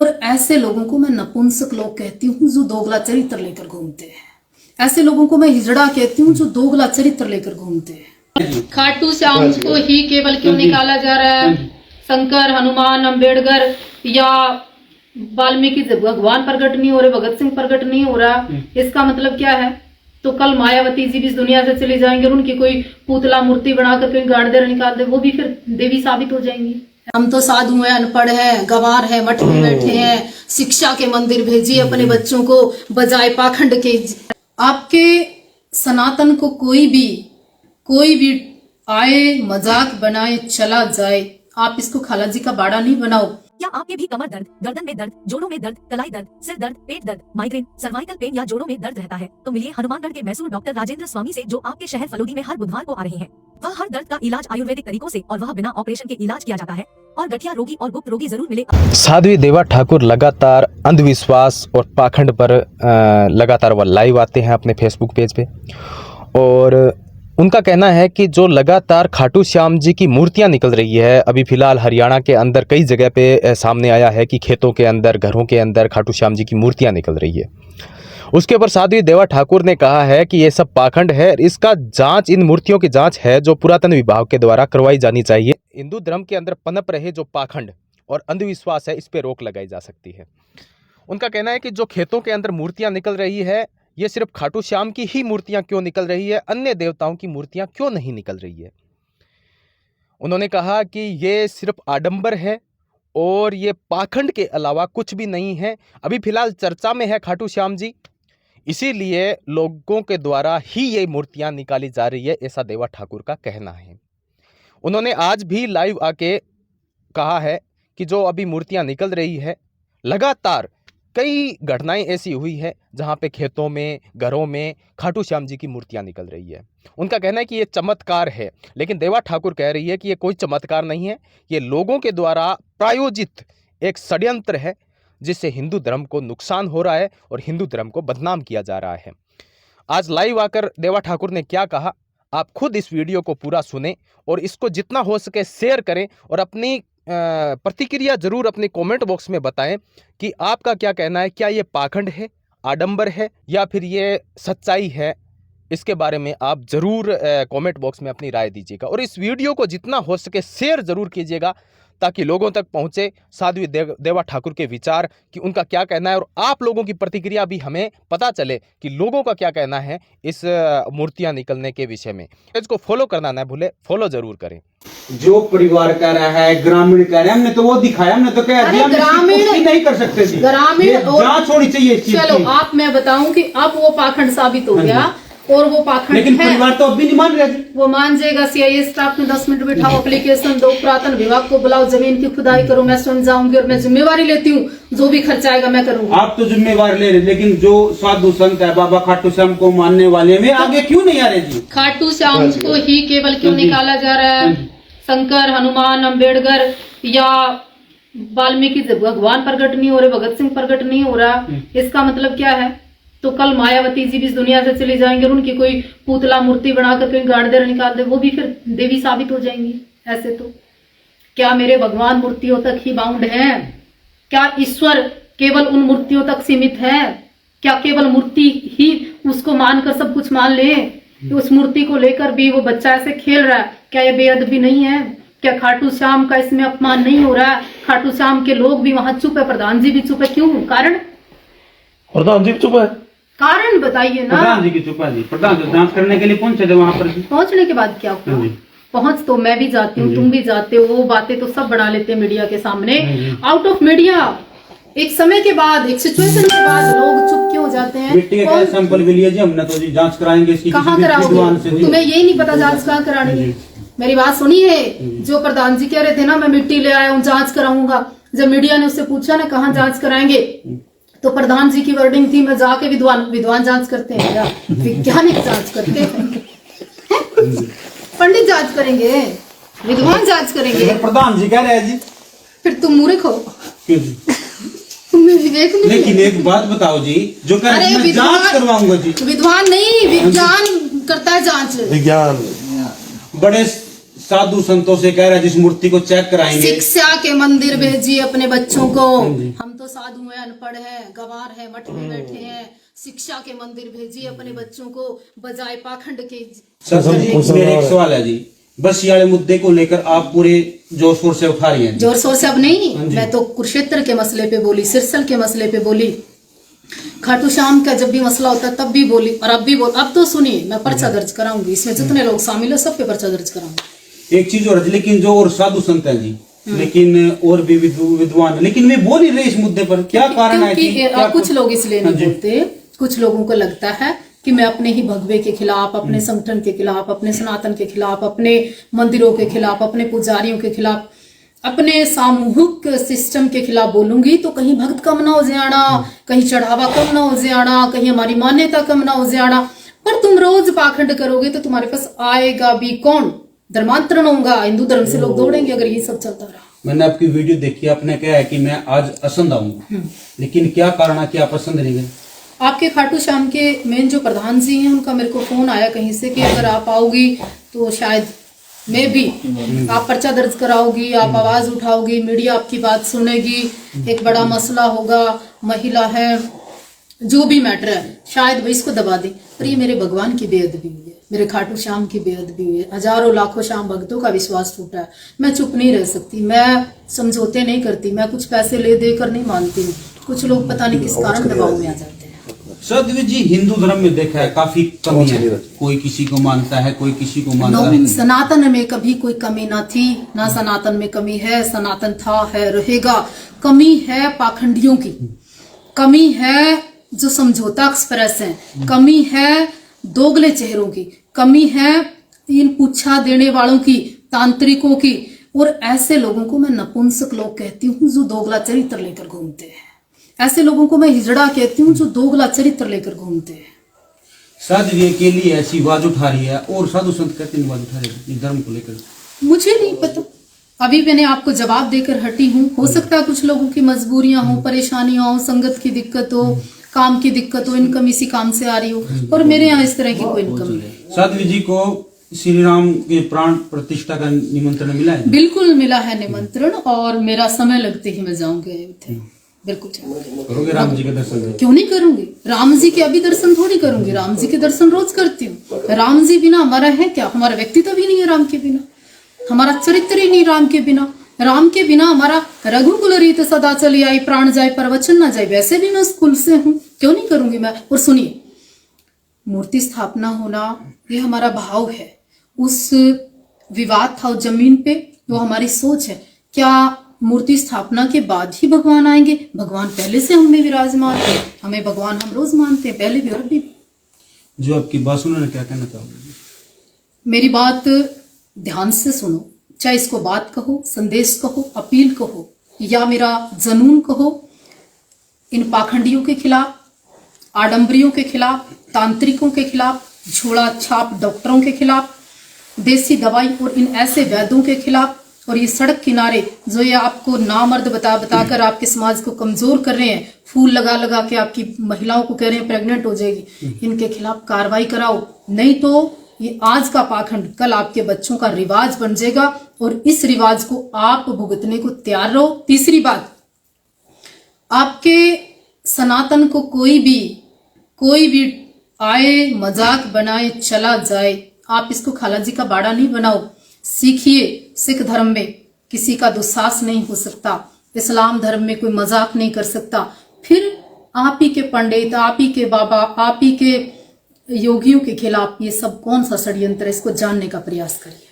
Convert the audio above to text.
और ऐसे लोगों को मैं नपुंसक लोग कहती हूँ जो दोगला चरित्र लेकर घूमते हैं। ऐसे लोगों को मैं हिजड़ा कहती हूँ जो दोगला चरित्र लेकर घूमते हैं। खाटू श्याम को ही केवल क्यों निकाला जा रहा है? शंकर, हनुमान, अंबेडकर या वाल्मीकि भगवान प्रकट नहीं हो रहे, भगत सिंह प्रकट नहीं हो रहा, इसका मतलब क्या है? तो कल मायावती जी भी इस दुनिया से चली जाएंगे और उनकी कोई पुतला मूर्ति बनाकर कहीं गाड़ दे निकाल दे, वो भी फिर देवी साबित हो जाएंगी। हम तो साधु हैं, अनपढ़ हैं, गंवार हैं, मठ में बैठे हैं, शिक्षा के मंदिर भेजिए अपने बच्चों को बजाय पाखंड के। आपके सनातन को कोई भी आए मजाक बनाए चला जाए, आप इसको खाला जी का बाड़ा नहीं बनाओ। क्या आपके भी कमर दर्द, गर्दन में दर्द, जोड़ों में दर्द, कलाई दर्द, सिर दर्द, पेट दर्द, माइग्रेन, सर्वाइकल पेन या जोड़ों में दर्द रहता है? तो मिलिए हनुमानगढ़ के मैसूर डॉक्टर राजेंद्र स्वामी से, जो आपके शहर फलोदी में हर बुधवार को आ रहे हैं। वह हर दर्द का इलाज आयुर्वेदिक तरीकों से और वह बिना ऑपरेशन के इलाज किया जाता है। और गठिया रोगी और गुप्त रोगी जरूर मिले। साध्वी देवा ठाकुर लगातार अंधविश्वास और पाखंड पर लगातार वह लाइव आते हैं अपने फेसबुक पेज पे, और उनका कहना है कि जो लगातार खाटू श्याम जी की मूर्तियां निकल रही है, अभी फ़िलहाल हरियाणा के अंदर कई जगह पे सामने आया है कि खेतों के अंदर, घरों के अंदर खाटू श्याम जी की मूर्तियां निकल रही है। उसके ऊपर साध्वी देवा ठाकुर ने कहा है कि ये सब पाखंड है, इसका जांच, इन मूर्तियों की जांच है जो पुरातन विभाग के द्वारा करवाई जानी चाहिए। हिंदू धर्म के अंदर पनप रहे जो पाखंड और अंधविश्वास है, इस पर रोक लगाई जा सकती है। उनका कहना है कि जो खेतों के अंदर मूर्तियां निकल रही है, ये सिर्फ खाटू श्याम की ही मूर्तियां क्यों निकल रही है, अन्य देवताओं की मूर्तियां क्यों नहीं निकल रही है। उन्होंने कहा कि ये सिर्फ आडंबर है और ये पाखंड के अलावा कुछ भी नहीं है। अभी फिलहाल चर्चा में है खाटू श्याम जी, इसीलिए लोगों के द्वारा ही ये मूर्तियां निकाली जा रही है, ऐसा देवा ठाकुर का कहना है। उन्होंने आज भी लाइव आके कहा है कि जो अभी मूर्तियां निकल रही है, लगातार कई घटनाएं ऐसी हुई है जहां पे खेतों में, घरों में खाटू श्याम जी की मूर्तियां निकल रही है। उनका कहना है कि ये चमत्कार है, लेकिन देवा ठाकुर कह रही है कि ये कोई चमत्कार नहीं है, ये लोगों के द्वारा प्रायोजित एक षड्यंत्र है जिससे हिंदू धर्म को नुकसान हो रहा है और हिंदू धर्म को बदनाम किया जा रहा है। आज लाइव आकर देवा ठाकुर ने क्या कहा, आप खुद इस वीडियो को पूरा सुने और इसको जितना हो सके शेयर करें और अपनी प्रतिक्रिया जरूर अपने कमेंट बॉक्स में बताएं कि आपका क्या कहना है। क्या ये पाखंड है, आडंबर है, या फिर ये सच्चाई है? इसके बारे में आप जरूर कमेंट बॉक्स में अपनी राय दीजिएगा और इस वीडियो को जितना हो सके शेयर जरूर कीजिएगा ताकि लोगों तक पहुंचे साध्वी देवा ठाकुर के विचार, कि उनका क्या कहना है और आप लोगों की प्रतिक्रिया भी हमें पता चले कि लोगों का क्या कहना है इस मूर्तियां निकलने के विषय में। इसको फॉलो करना ना भूले, फॉलो जरूर करें। जो परिवार कह रहा है, ग्रामीण कह रहे हैं, हमने तो वो दिखाया, हमने तो कह दिया, ग्रामीण नहीं कर सकते जी, ग्रामीण जांच होनी चाहिए इस चीज की। चलो आप मैं बताऊं कि अब वो पाखंड साबित हो गया और वो पाखंड लेकिन है, परिवार तो अब भी नहीं मान रहे जी। वो मान जाएगा। सीआईए स्टाफ में 10 मिनट बिठाओ, एप्लीकेशन दो, पुरातन विभाग को बुलाओ, जमीन की खुदाई करो, मैं सुन जाऊंगी और मैं जिम्मेवारी लेती हूँ, जो भी खर्चा आएगा मैं करूंगी। आप तो जिम्मेवारी ले रहे, लेकिन जो साधु संत है, बाबा खाटू श्याम को मानने वाले में आगे क्यों नहीं आ रहे जी? खाटू श्याम को ही केवल क्यों निकाला जा रहा है? शंकर, हनुमान, अंबेडकर या वाल्मीकि भगवान प्रकट नहीं हो रहे, भगत सिंह प्रकट नहीं हो रहा, इसका मतलब क्या है? तो कल मायावती जी भी इस दुनिया से चली जाएंगे और उनकी कोई पुतला मूर्ति बनाकर कहीं गाड़ दे निकाल दे, वो भी फिर देवी साबित हो जाएंगी। ऐसे तो क्या मेरे भगवान मूर्तियों तक ही बाउंड हैं? क्या ईश्वर केवल उन मूर्तियों तक सीमित है? क्या केवल मूर्ति ही उसको मानकर सब कुछ मान ले? उस मूर्ति को लेकर भी वो बच्चा ऐसे खेल रहा है, क्या ये बेअदबी नहीं है? क्या खाटू श्याम का इसमें अपमान नहीं हो रहा है? खाटू श्याम के लोग भी वहां चुप है, प्रधान जी भी चुप है, क्यों? कारण प्रधान जी चुप है, कारण बताइए ना। प्रधान जी की चुप है जी, प्रधान जी जांच करने के लिए पहुंचे थे वहां पर। पहुंचने के बाद क्या हुआ? पहुंच तो मैं भी जाती हूँ, तुम भी जाते हो, वो बातें तो सब बना लेते हैं मीडिया के सामने, आउट ऑफ मीडिया। एक समय के बाद, एक सिचुएशन के बाद लोग चुप क्यों हो जाते हैं? मिट्टी का सैंपल भी लिया जी हमने, तो जी जांच कराएंगे इसकी। कहाँ कराओगे? तुम्हें यही नहीं पता जांच कहाँ करानी है? मेरी बात सुनिए, जो प्रधान जी कह रहे थे ना मैं मिट्टी ले आया हूँ जांच कराऊंगा, जब मीडिया ने उससे पूछा ना कहाँ जांच कराएंगे, तो प्रधान जी की वर्डिंग थी मैं जाके विद्वान जांच करते हैं या वैज्ञानिक जांच करते हैं? पंडित जांच करेंगे, विद्वान जांच करेंगे, प्रधान जी कह रहे हैं जी। फिर तुम मूर्ख हो, क्यों जी? तुम्हें विवेक नहीं। लेकिन एक बात बताओ जी, जो कह रहे हैं मैं जांच करवाऊंगा जी, विद्वान नहीं, विज्ञान करता है जांच। विज्ञान बड़े साधु संतों से कह रहा है जिस मूर्ति को चेक कराएंगे। शिक्षा के मंदिर भेजिए अपने बच्चों को। हम तो साधु हैं, अनपढ़ हैं, गंवार हैं, मठ में बैठे हैं। शिक्षा के मंदिर भेजिए अपने बच्चों को, बजाय पाखंड के। सर जी मेरा एक सवाल है जी, बस ये वाले मुद्दे को लेकर आप पूरे जोर शोर से उठा रही हैं। जोर शोर से अब नहीं, मैं तो कुरुक्षेत्र के मसले पे बोली, सिरसल के मसले पे बोली, खाटू श्याम का जब भी मसला होता है तब भी बोली, और अब भी बोल। अब तो सुनिए, मैं पर्चा दर्ज कराऊंगी, इसमें जितने लोग शामिल है सब पे पर्चा दर्ज कराऊंगी। एक चीज और, लेकिन जो और साधु संत है जी, लेकिन और भी विद्वान, लेकिन वे बोल ही रहे इस मुद्दे पर, क्या कारण है? क्योंकि कुछ लोग इसलिए नहीं बोलते, कुछ लोगों को लगता है कि मैं अपने ही भगवे के खिलाफ, अपने संगठन के खिलाफ, अपने सनातन के खिलाफ, अपने मंदिरों के खिलाफ, अपने पुजारियों के खिलाफ, अपने सामूहिक सिस्टम के खिलाफ बोलूंगी तो कहीं भक्त कम ना हो जाना, कहीं चढ़ावा कम ना हो जाना, कहीं हमारी मान्यता कम ना हो जाना। पर तुम रोज पाखंड करोगे तो तुम्हारे पास आएगा भी कौन? धर्मांतरण होगा, हिंदू धर्म से लोग दौड़ेंगे अगर ये सब चलता रहा। मैंने आपकी वीडियो देखी, आपने कहा है कि मैं आज असंध आऊंगा, लेकिन क्या कारण है कि आप असंध नहीं गए? आपके खाटू श्याम के मेन जो प्रधान जी हैं उनका मेरे को फोन आया कहीं से कि अगर आप आओगी तो शायद मैं भी, आप पर्चा दर्ज कराओगी, आप आवाज उठाओगी, मीडिया आपकी बात सुनेगी, एक बड़ा मसला होगा, महिला है, जो भी मैटर है, शायद वो इसको दबा दे। पर ये मेरे भगवान की बेअदबी हुई है, मेरे खाटू श्याम की बेअदबी हुई है, हजारों लाखों श्याम भक्तों का विश्वास टूटा है। मैं चुप नहीं रह सकती, मैं समझौते नहीं करती, मैं कुछ पैसे ले देकर नहीं मानती हूँ। कुछ लोग पता नहीं किस कारण दबाव में आ जाते हैं। सदवी जी, हिंदू धर्म में देखा है काफी कमी है, कोई किसी को मानता है, कोई किसी को मानता नहीं। सनातन में कभी कोई कमी ना थी, ना सनातन में कमी है, सनातन था, है, रहेगा। कमी है पाखंडियों की, कमी है जो समझौता एक्सप्रेस है, कमी है दोगले चेहरों की, कमी है इन पूछा देने वालों की, तांत्रिकों की, और ऐसे लोगों को मैं नपुंसक लोग कहती हूँ जो दोगला चरित्र लेकर घूमते हैं। ऐसे लोगों को मैं हिजड़ा कहती हूँ जो दोगला चरित्र लेकर घूमते हैं। साधु के लिए ऐसी आवाज उठा रही है और साधु संत कहते हैं आवाज उठा रहे हैं धर्म को लेकर। मुझे नहीं पता, अभी मैंने आपको जवाब देकर हटी हूँ। हो सकता है कुछ लोगों की मजबूरियां हो, परेशानियां हो, संगत की दिक्कत हो, काम की दिक्कत हो, इनकम इसी काम से आ रही हो, और मेरे यहाँ इस तरह की कोई इनकम नहीं। साधु जी को श्री राम के प्राण प्रतिष्ठा का निमंत्रण मिला है? बिल्कुल मिला है निमंत्रण, और मेरा समय लगते ही मैं जाऊंगी अयोध्या। बिल्कुल करोगे राम जी के दर्शन? क्यों नहीं करूंगी? राम जी के अभी दर्शन थोड़ी करूंगी, राम जी के दर्शन रोज करती हूँ। राम जी बिना हमारा है क्या? हमारा व्यक्तित्व भी नहीं है राम के बिना, हमारा चरित्र ही नहीं राम के बिना। राम के बिना हमारा रघुकुल रीत सदा चली आई, प्राण जाए पर वचन ना जाए, वैसे भी मैं उस कुल से हूँ, क्यों नहीं करूंगी मैं? और सुनिए, मूर्ति स्थापना होना ये हमारा भाव है। उस विवाद था उस जमीन पे, वो हमारी सोच है। क्या मूर्ति स्थापना के बाद ही भगवान आएंगे? भगवान पहले से हमें विराजमान है, हमें भगवान हम रोज मानते हैं, पहले भी और अभी भी। जो आपकी बात सुनो, क्या कहना चाहोगे? मेरी बात ध्यान से सुनो, चाहे इसको बात कहो, संदेश कहो, अपील कहो, या मेरा जनून कहो। इन पाखंडियों के खिलाफ, आडंबरियों के खिलाफ, तांत्रिकों के खिलाफ, झोला छाप डॉक्टरों के खिलाफ, देसी दवाई और इन ऐसे वैद्यों के खिलाफ, और ये सड़क किनारे जो ये आपको नामर्द बताकर आपके समाज को कमजोर कर रहे हैं, फूल लगा लगा के आपकी महिलाओं को कह रहे हैं प्रेग्नेंट हो जाएगी, इनके खिलाफ कार्रवाई कराओ। नहीं तो ये आज का पाखंड कल आपके बच्चों का रिवाज बन जाएगा, और इस रिवाज को आप भुगतने को तैयार रहो। तीसरी बात, आपके सनातन को कोई भी आए, मजाक बनाए, चला जाए, आप इसको खाला जी का बाड़ा नहीं बनाओ। सीखिए, सिख धर्म में किसी का दुस्साहस नहीं हो सकता, इस्लाम धर्म में कोई मजाक नहीं कर सकता। फिर आप ही के पंडित, आप ही के बाबा, आप ही के योगियों के खिलाफ ये सब कौन सा षड्यंत्र है, इसको जानने का प्रयास करिए।